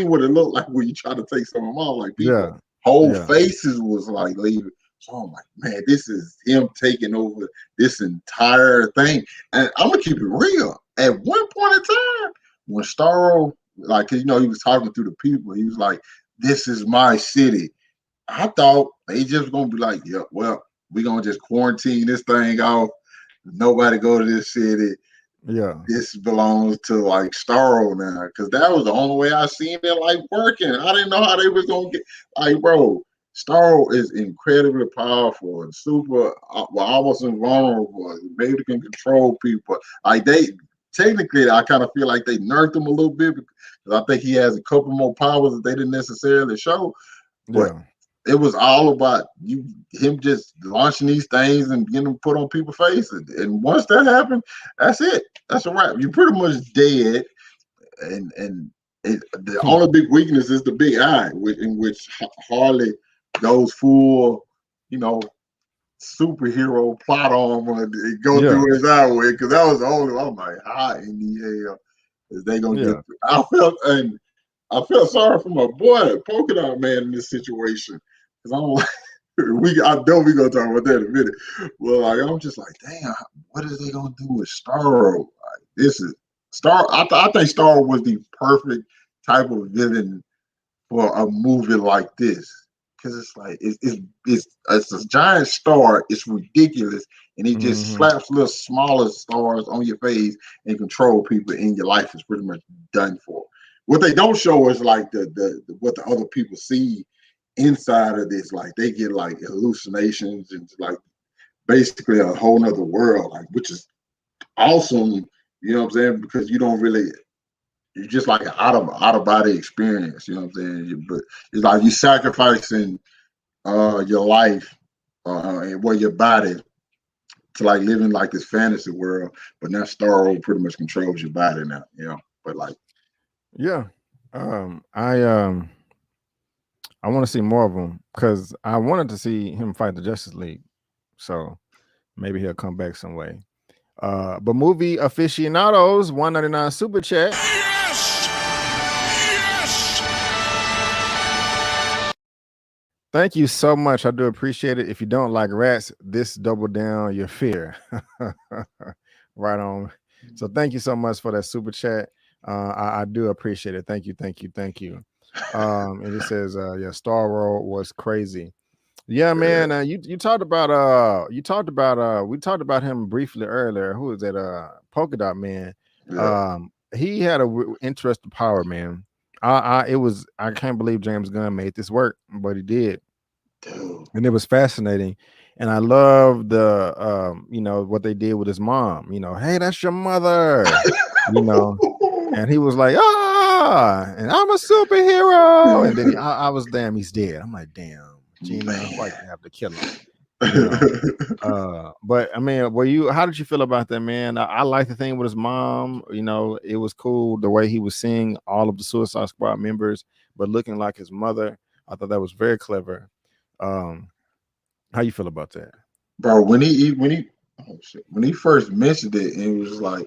what it looked like when you try to take someone off, like people whole faces was like leaving. So I'm like, man, this is him taking over this entire thing, and I'm gonna keep it real. At one point in time, when Starro, like, he was talking to the people, he was like, "This is my city." I thought they just gonna be like, yeah, well, we're gonna just quarantine this thing off. Nobody go to this city. Yeah. This belongs to like Starro now. Cause that was the only way I seen it like working. I didn't know how they was gonna get like, bro, Starro is incredibly powerful and super almost invulnerable. Maybe can control people. Like technically I kind of feel like they nerfed him a little bit because I think he has a couple more powers that they didn't necessarily show. But it was all about him just launching these things and getting them put on people's faces. And once that happened, that's it. That's a wrap. You're pretty much dead. And the only big weakness is the big eye, in which Harley goes full, superhero plot armor and go Yeah. through his eye with, because that was the only one. I'm like, how in the hell is they gonna Yeah. get through? I felt sorry for my boy, Polka-Dot Man, in this situation. Because I'm like, I know we're gonna talk about that in a minute. Well, like, I'm just like, damn, what are they gonna do with Starro? Like, this is Star. I think Starro was the perfect type of villain for a movie like this. Because it's like it's a giant star. It's ridiculous, and he just slaps little smaller stars on your face and control people, and your life is pretty much done for. What they don't show is like the what the other people see inside of this. Like they get like hallucinations and like basically a whole nother world, like which is awesome. You know what I'm saying? Because you don't really. It's just like an out of body experience. You know what I'm saying? But it's like you sacrificing your life and your body to like living like this fantasy world, but now Starro pretty much controls your body now, you know. But like, Yeah. I want to see more of him because I wanted to see him fight the Justice League. So maybe he'll come back some way. But movie aficionados, 199 super chat. Yes! Yes! Thank you so much. I do appreciate it. If you don't like rats, this double down your fear. Right on. So thank you so much for that super chat. I do appreciate it. Thank you. And it says, yeah, Starro was crazy. Yeah, man. You talked about we talked about him briefly earlier. Who is that? Polka-Dot Man. yeah. He had a interesting power, man. I can't believe James Gunn made this work, but he did. Dude. And it was fascinating. And I love the what they did with his mom, hey, that's your mother, and he was like, and I'm a superhero. And then I was damn, he's dead. I'm like, damn, Gina, why you have to kill him? But I mean, how did you feel about that, man? I like the thing with his mom. It was cool the way he was seeing all of the Suicide Squad members, but looking like his mother. I thought that was very clever. How you feel about that, Bro? When he first mentioned it, and it was like,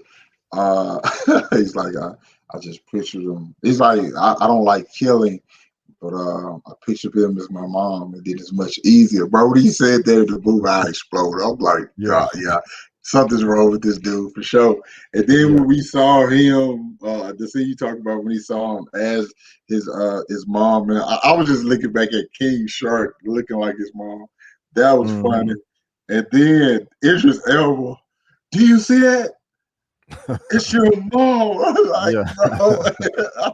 he's like, I just pictured him. He's like, I don't like killing. But I pictured him as my mom, and then it's much easier. Bro, when he said that in the movie, I exploded. I'm like, God, yeah, something's wrong with this dude for sure. And then when we saw him, the scene you talked about when he saw him as his mom, man, I was just looking back at King Shark looking like his mom. That was funny. And then Idris Elba, do you see that? It's your mom. I was like,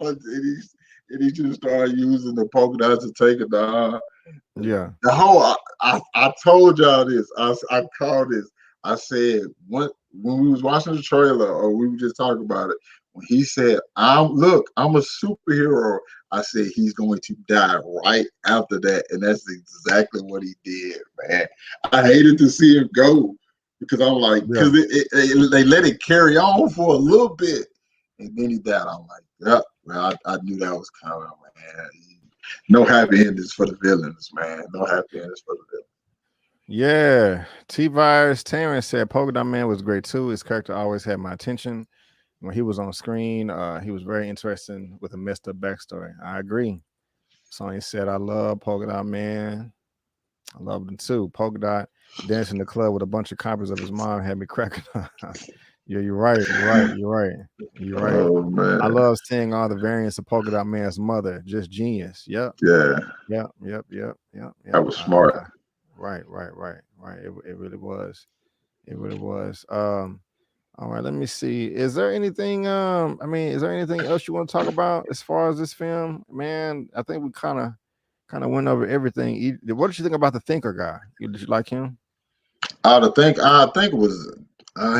bro. And he just started using the polka dots to take it down. Yeah. The whole I told y'all this. I called this. I said when we was watching the trailer or we were just talking about it, when he said, I'm a superhero, I said he's going to die right after that. And that's exactly what he did, man. I hated to see him go because I'm like, because they let it carry on for a little bit. And then he died. I'm like, yeah, well, I knew that was coming, man. No happy endings for the villains, man. No happy endings for the villains. Yeah. T-Virus Terrence said Polka-Dot Man was great too. His character always had my attention. When he was on screen, he was very interesting with a messed up backstory. I agree. Sonya said, I love Polka-Dot Man. I loved him too. Polka-Dot dancing in the club with a bunch of copies of his mom had me cracking up. Yeah, you're right. Oh, man. I love seeing all the variants of Polka-Dot Man's mother. Just genius. Yep. Yeah. Yep. That was smart. Right. It really was. All right, let me see. Is there anything is there anything else you want to talk about as far as this film? Man, I think we kind of went over everything. What did you think about the Thinker guy? Did you like him? I think it was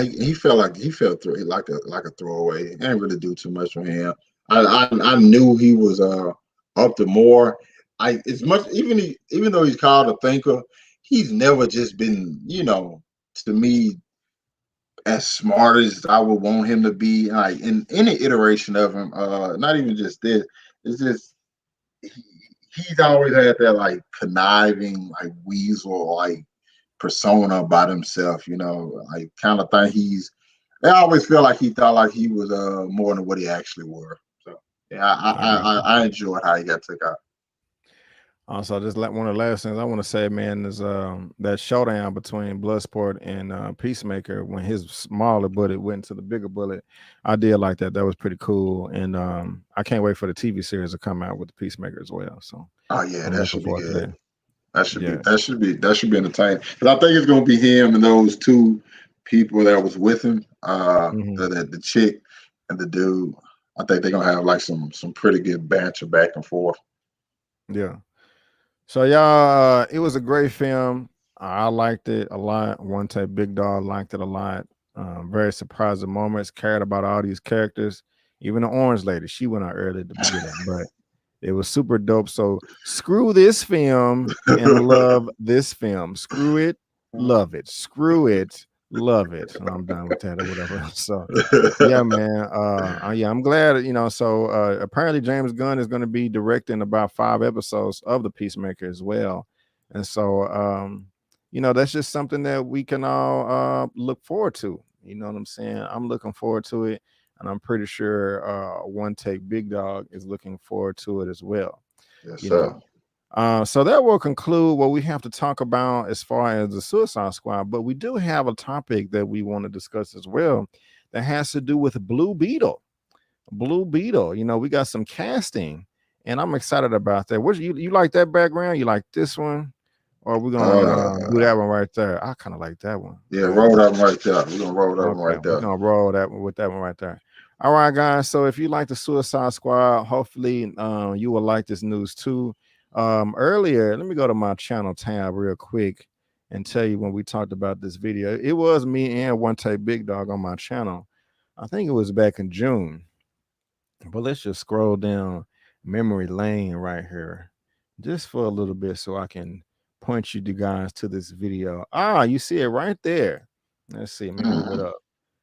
he felt through like a throwaway. He didn't really do too much for him. I knew he was up to more. Even though he's called a thinker, he's never just been, to me, as smart as I would want him to be. Like in any iteration of him, not even just this. It's just he's always had that like conniving, like weasel, like persona by himself. You know, I kind of think I always feel like he thought like he was more than what he actually were. So yeah, I enjoyed how he got took out. Also, just like one of the last things I want to say, man, is that showdown between Bloodsport and Peacemaker when his smaller bullet went to the bigger bullet. I did like that. That was pretty cool, and I can't wait for the TV series to come out with the Peacemaker as well. So, oh yeah, I'm that looking should be forward to good. that. That should be entertaining. Because I think it's gonna be him and those two people that was with him, the chick and the dude. I think they're gonna have like some pretty good banter back and forth. Yeah. So y'all, it was a great film. I liked it a lot. OneTakeBigDog liked it a lot. Very surprising moments. Cared about all these characters. Even the orange lady, she went out early at the beginning, but it was super dope. So screw this film and love this film. Screw it, love it. Screw it, love it. And I'm done with that or whatever. So yeah, man. Yeah, I'm glad, so apparently James Gunn is going to be directing about 5 episodes of the Peacemaker as well. And so that's just something that we can all look forward to. You know what I'm saying? I'm looking forward to it, and I'm pretty sure OneTakeBigDog is looking forward to it as well. Yes, You sir. know. So that will conclude what we have to talk about as far as the Suicide Squad, but we do have a topic that we want to discuss as well that has to do with Blue Beetle. Blue Beetle, we got some casting, and I'm excited about that. What you like that background? You like this one? Or we're gonna do that one right there? I kind of like that one. Yeah, roll that one right there. We're gonna roll that one right We're there. gonna roll that one with that one right there. All right, guys. So if you like the Suicide Squad, hopefully you will like this news too. Earlier, let me go to my channel tab real quick and tell you when we talked about this video. It was me and OneTakeBigDog on my channel. I think it was back in June. But let's just scroll down memory lane right here just for a little bit so I can point you guys to this video. You see it right there. Let's see. Let me move it up.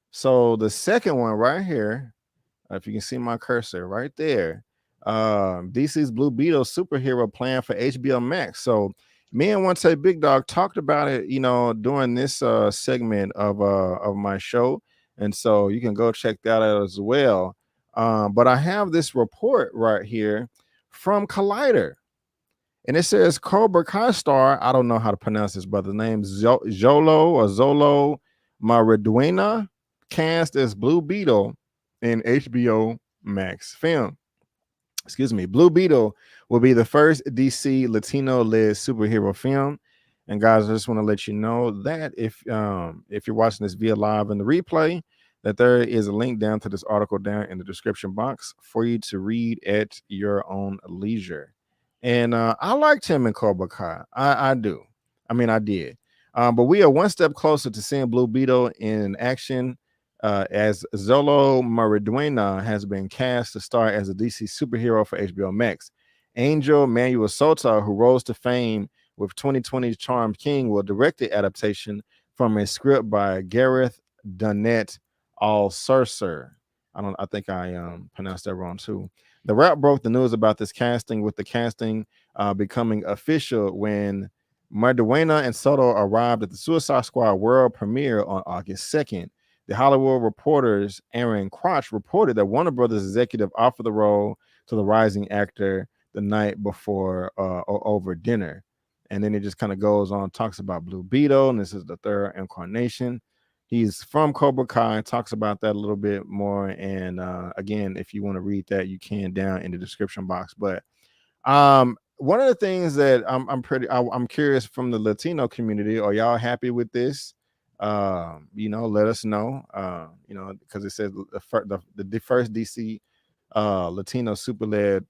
So the second one right here, if you can see my cursor right there, DC's Blue Beetle superhero plan for HBO Max. So me and OneTakeBigDog talked about it, during this segment of my show, and so you can go check that out as well. But I have this report right here from Collider, and it says Cobra Kai star, I don't know how to pronounce his brother's name, Zolo Mariduena, cast as Blue Beetle in HBO Max film. Excuse me. Blue Beetle will be the first DC Latino-led superhero film. And guys, I just want to let you know that if you're watching this via live in the replay, that there is a link down to this article down in the description box for you to read at your own leisure. And I liked him in Cobra Kai. I do. I mean, I did. But we are one step closer to seeing Blue Beetle in action, as Zolo Mariduena has been cast to star as a DC superhero for HBO Max. Angel Manuel Soto, who rose to fame with 2020's Charmed King, will direct the adaptation from a script by Gareth Dunnett Alcercer. I think I pronounced that wrong too. The Wrap broke the news about this casting, with the casting becoming official when Mariduena and Soto arrived at the Suicide Squad world premiere on August 2nd. The Hollywood Reporter's Aaron Crotch reported that Warner Brothers executive offered the role to the rising actor the night before over dinner. And then it just kind of goes on, talks about Blue Beetle, and this is the third incarnation. He's from Cobra Kai, talks about that a little bit more. And again, if you want to read that, you can down in the description box. But one of the things that I'm curious from the Latino community, are y'all happy with this? Let us know. Because it says the first DC Latino super led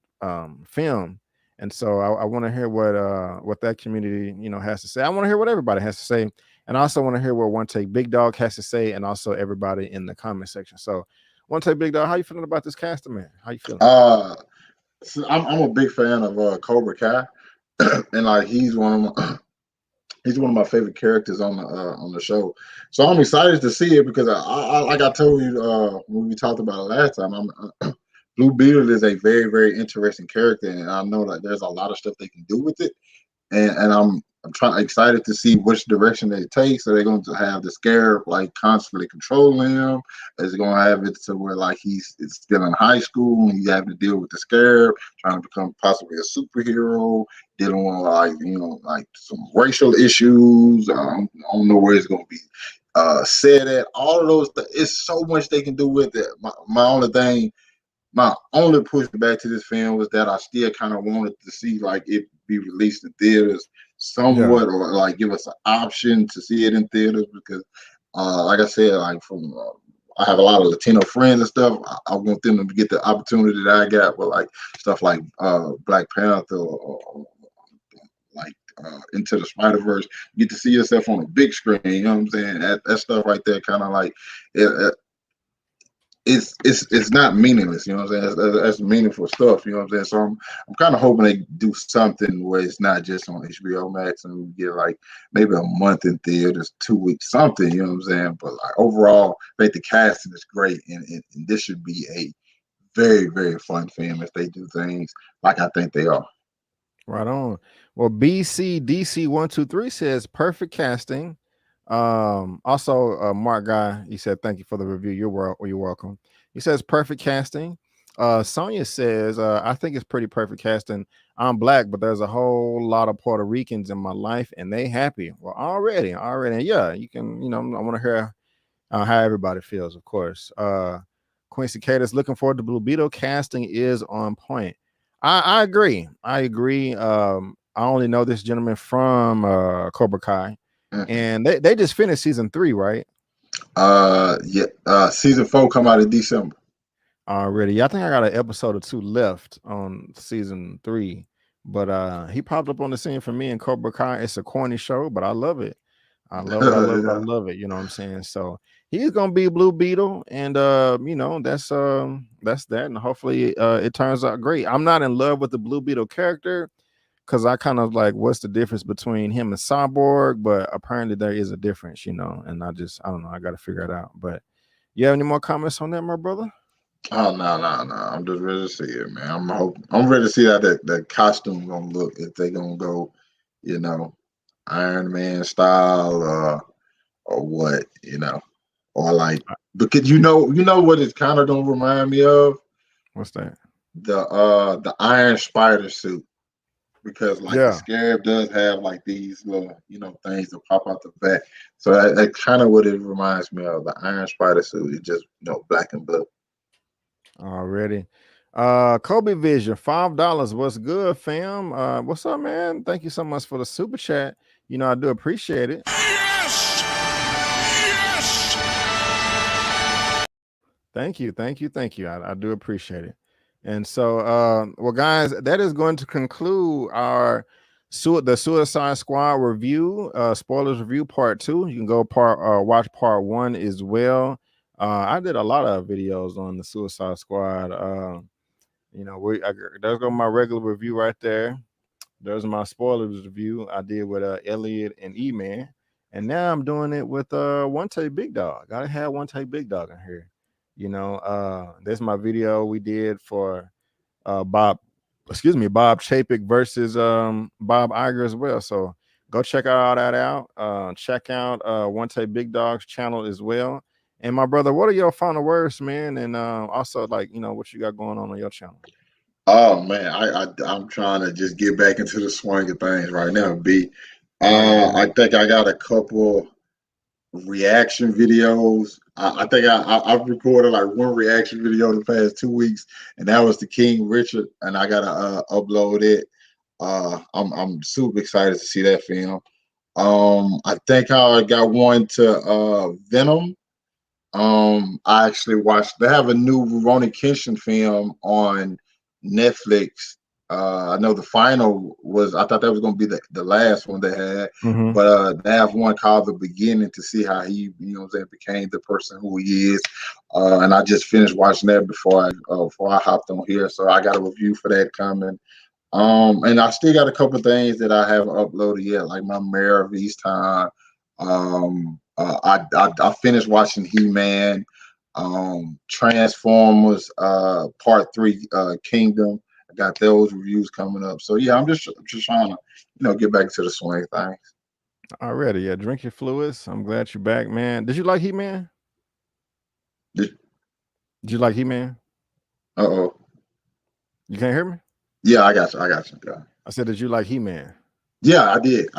film. And so I want to hear what that community has to say. I want to hear what everybody has to say, and I also want to hear what OneTakeBigDog has to say, and also everybody in the comment section. So OneTakeBigDog, how you feeling about this casting, man? How you feeling? So I'm a big fan of Cobra Kai, and like he's one of my favorite characters on the show. So I'm excited to see it because I like I told you when we talked about it last time. Blue Beetle is a very, very interesting character, and I know that there's a lot of stuff they can do with it. And excited to see which direction they take. So they're going to have the Scarab like constantly controlling him. Is going to have it to where like he's still in high school and he's having to deal with the Scarab, trying to become possibly a superhero, dealing with like like some racial issues. I don't know where it's going to be said at. All of those. It's so much they can do with it. My only pushback to this film was that I still kind of wanted to see like it be released in theaters somewhat, or like give us an option to see it in theaters because, like I said, like from I have a lot of Latino friends and stuff. I want them to get the opportunity that I got with like stuff like Black Panther or like Into the Spider-Verse. Get to see yourself on a big screen. You know what I'm saying? That stuff right there, kind of like it, it's not meaningless, you know what I'm saying? That's meaningful stuff, you know what I'm saying? So I'm kind of hoping they do something where it's not just on HBO Max and we get like maybe a month in theaters, 2 weeks, something, you know what I'm saying? But like overall, I think the casting is great, and this should be a very, very fun film if they do things like I think they are. Right on. Well, BCDC123 says perfect casting. Also, Mark Guy, he said thank you for the review. You're welcome. He says perfect casting. Sonia says I think it's pretty perfect casting. I'm Black, but there's a whole lot of Puerto Ricans in my life, and they happy. Well, already, and yeah, you can. I want to hear how everybody feels, of course. Quincy Cater's looking forward to Blue Beetle. Casting is on point. I agree. I only know this gentleman from Cobra Kai, and they just finished season 3, right? Yeah. Season 4 come out in December. Already. I think I got an episode or 2 left on season 3. But he popped up on the scene for me in Cobra Kai. It's a corny show, but I love it. I love it. I love it. I love it. You know what I'm saying? So he's gonna be Blue Beetle, and that's that. And hopefully it turns out great. I'm not in love with the Blue Beetle character because I kind of like what's the difference between him and Cyborg, but apparently there is a difference, and I don't know. I gotta figure it out. But you have any more comments on that, my brother? Oh no. I'm just ready to see it, man. I'm ready to see how the costume gonna look, if they gonna go, Iron Man style, or what, or like, because you know what it's kind of don't remind me of? What's that? The Iron Spider suit, because like the Yeah. Scarab does have like these little things that pop out the back, so that kind of what it reminds me of. The Iron Spider suit is just black and blue. Already. Kobe Vision, $5. What's good, fam? What's up, man? Thank you so much for the super chat. I do appreciate it. Yes! Yes! Thank you. I do appreciate it. And so, well, guys, that is going to conclude the Suicide Squad review, spoilers review part 2. You can go watch part 1 as well. I did a lot of videos on the Suicide Squad. There's go my regular review right there. There's my spoilers review I did with Elliot and Eman, and now I'm doing it with OneTakeBigDog. Gotta have OneTakeBigDog in here. There's my video we did for Bob Chapek versus Bob Iger as well. So go check all that out. Check out OneTakeBigDog's channel as well. And my brother, what are your final words, man? And also, like, what you got going on your channel? Oh man, I'm trying to just get back into the swing of things right now. I think I got a couple reaction videos. I think I've recorded like one reaction video the past 2 weeks, and that was the King Richard, and I gotta upload it. I'm super excited to see that film. I think I got one to Venom. I actually watched. They have a new Rurouni Kenshin film on Netflix. I know the final was. I thought that was going to be the last one they had, but they have one called The Beginning to see how he, became the person who he is. And I just finished watching that before I hopped on here, so I got a review for that coming. And I still got a couple things that I haven't uploaded yet, like my Mayor of Easttime. I finished watching He-Man, Transformers Part 3 Kingdom. got those reviews coming up. So yeah, I'm just trying to get back to the swing things. Already, yeah. Drink your fluids. I'm glad you're back, man. Did you like He-Man? Did you like He-Man? Uh-oh. You can't hear me? Yeah, I got you. Yeah. I said, did you like He-Man? Yeah, I did.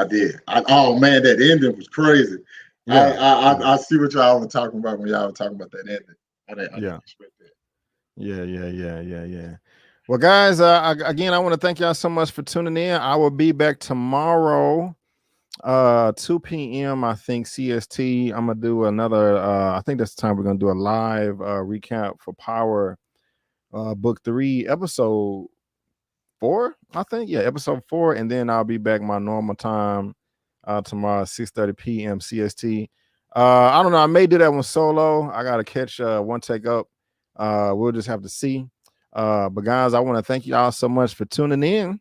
Oh man, that ending was crazy. Yeah, I see what y'all were talking about when y'all were talking about that ending. I didn't expect that. Yeah. Well, guys, again, I want to thank y'all so much for tuning in. I will be back tomorrow, 2 p.m. I think CST. I'm gonna do another. I think that's the time we're gonna do a live recap for Power Book 3, Episode 4. I think, yeah, Episode 4, and then I'll be back my normal time tomorrow, 6:30 p.m. CST. I don't know. I may do that one solo. I gotta catch one take up. We'll just have to see. But guys, I want to thank y'all so much for tuning in.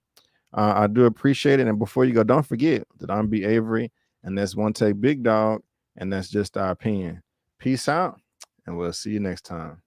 I do appreciate it. And before you go, don't forget that I'm B. Avery, and that's One Take Big Dog, and that's just our opinion. Peace out, and we'll see you next time.